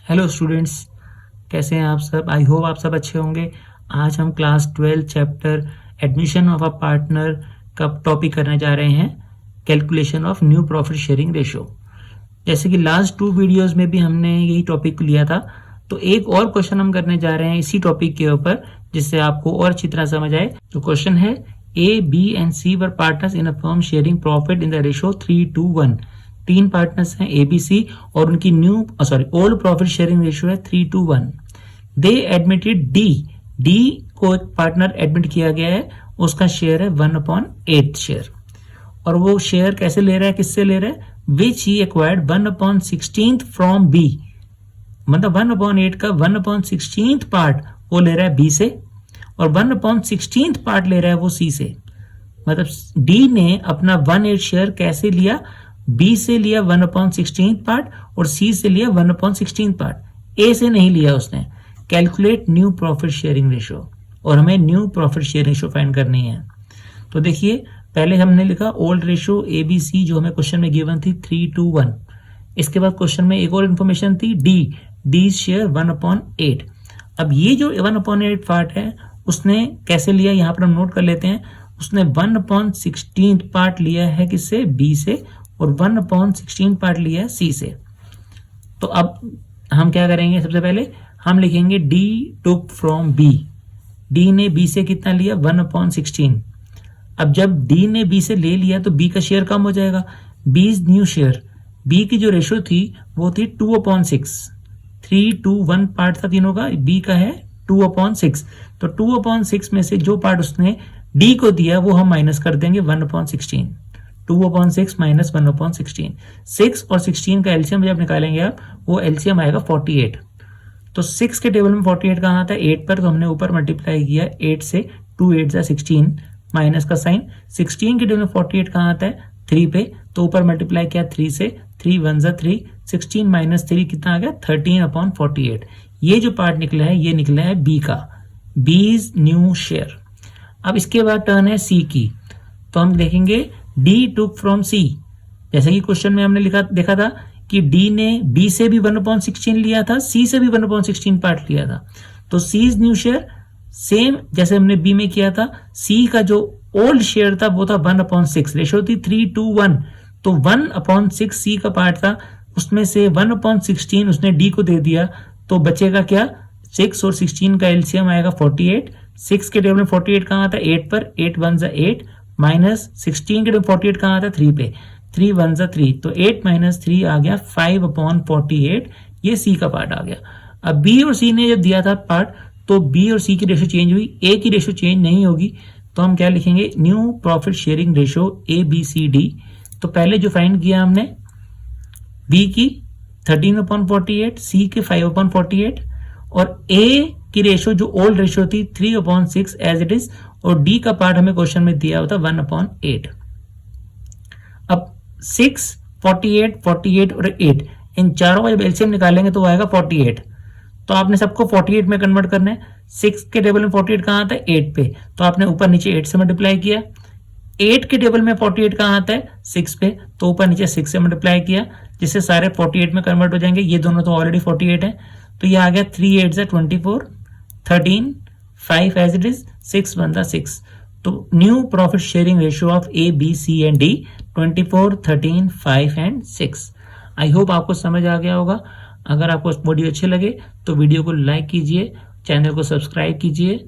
Hello students, कैसे हैं आप सब। आई होप आप सब अच्छे होंगे। आज हम class 12 chapter admission of a partner का टॉपिक करने जा रहे हैं, calculation of new profit sharing ratio. जैसे कि लास्ट 2 वीडियोस में भी हमने यही टॉपिक लिया था, तो एक और क्वेश्चन हम करने जा रहे हैं इसी टॉपिक के ऊपर, जिससे आपको और अच्छी तरह समझ आए। तो क्वेश्चन है, A, B and C were partners in a firm sharing profit in the ratio 3:1। 3 partners हैं ए बी सी और उनकी ओल्ड प्रॉफिट शेयरिंग रेशियो है 3:1। दे एडमिटेड डी को एक पार्टनर एडमिट किया गया है, उसका शेयर है 1/8 शेयर। और वो शेयर कैसे ले रहा है, किससे ले रहा है, विच ही एक्वायर्ड 1/16 फ्रॉम बी। मतलब 1/8 का 1/16 पार्ट वो ले रहा है बी से, और 1/16 पार्ट ले रहा है वो सी से। मतलब डी ने अपना 1/8 शेयर कैसे लिया, बी से लिया 1/16 पार्ट और सी से लिया 1/16 पार्ट, ए से नहीं लिया उसने। Calculate new profit sharing ratio, और हमें new profit sharing ratio find करनी है। तो देखिए, पहले हमने लिखा old ratio A B C, जो हमें क्वेश्चन में गिवन थी 3:1। इसके बाद क्वेश्चन में एक और इन्फॉर्मेशन थी डी शेयर 1/8। अब ये जो 1/8 पार्ट है उसने कैसे लिया, यहां पर हम नोट कर लेते हैं। उसने 1/16 पार्ट लिया है किससे, बी से, और 1/16 पार्ट लिया है सी से। तो अब हम क्या करेंगे, सबसे पहले हम लिखेंगे D took from B. D ने बी से कितना लिया, 1/16। अब जब डी ने बी से ले लिया तो बी का शेयर कम हो जाएगा। बीज न्यू शेयर, बी की जो रेशो थी वो थी 2/6। 3:1 पार्ट था तीनों का, बी का है 2/6। तो 2/6 में से जो पार्ट उसने डी को दिया वो हम माइनस कर देंगे 1/16। 2/6 माइनस 1/16। 6 और 16 का एलसीएम जब निकालेंगे आप, वो एलसीएम आएगा 48। तो 6 के टेबल में 48 कहाँ आता है, 8 पर, तो हमने ऊपर मल्टीप्लाई किया 8 से, 2 8 जा 16, माइनस का साइन। 16 के टेबल में 48 कहाँ आता है, 3 पे, तो ऊपर मल्टीप्लाई किया 3 से, 3 1 जा 3, 16 माइनस 3 कितना आ गया, 13/48। ये जो पार्ट निकला है ये निकला है बी का, बीज न्यू शेयर। अब इसके बाद टर्न है सी की, तो हम देखेंगे डी टुक फ्रॉम सी। जैसे कि क्वेश्चन में हमने देखा था कि डी ने बी से भी 1/16 लिया था, सी से भी 1/16 पार्ट लिया था। तो सीज न्यू शेयर सेम जैसे हमने बी में किया था। सी का जो ओल्ड शेयर था वो था 1/6, रेशो थी 3:1। तो 1/6 सी का पार्ट था, उसमें से 1/16 उसने डी को दे दिया, तो बचेगा क्या, 6 और 16 का एलसीएम आएगा 48। 6 के टेबल में 48 कहाँ आता है, 8 पर, 8 1 जा 8, माइनस 16 के टेबल 48 कहाँ आता है, 3 पे, 3 1 जा 3, तो 8 माइनस 3 आ गया 5/48। ये सी का पार्ट आ गया। अब बी और सी ने जब दिया था पार्ट, तो बी और सी की रेशो चेंज हुई, ए की रेशो चेंज नहीं होगी। तो हम क्या लिखेंगे, new profit sharing ratio A B C D. तो पहले जो फाइंड किया हमने, बी की 13/48, सी के 5/48, और ए की रेशो जो ओल्ड रेशो थी 3/6 एज इट इज, और डी का पार्ट हमें क्वेश्चन में दिया होता 1/8। अब 6, 48, 48 और 8, इन चारों का जब एलसीएम निकालेंगे तो आएगा 48। तो आपने सबको 48 में कन्वर्ट करना है। 6 के टेबल में 48 कहाँ आता है, 8 पे, तो आपने ऊपर नीचे 8 से मल्टीप्लाई किया। 8 के टेबल में 48 कहाँ आता है, 6 पे, तो ऊपर नीचे 6 से मल्टीप्लाई किया, जिससे सारे 48 में कन्वर्ट हो जाएंगे। ये दोनों तो ऑलरेडी 48 है, तो ये आ गया 3 8 जा 24, 13, 5 एज इट इज, 6 1 जा 6। तो new profit sharing ratio of A B C and D 24, 13, 5 and 6। I hope आपको समझ आ गया होगा। अगर आपको वीडियो अच्छे लगे तो वीडियो को लाइक कीजिए, चैनल को सब्सक्राइब कीजिए।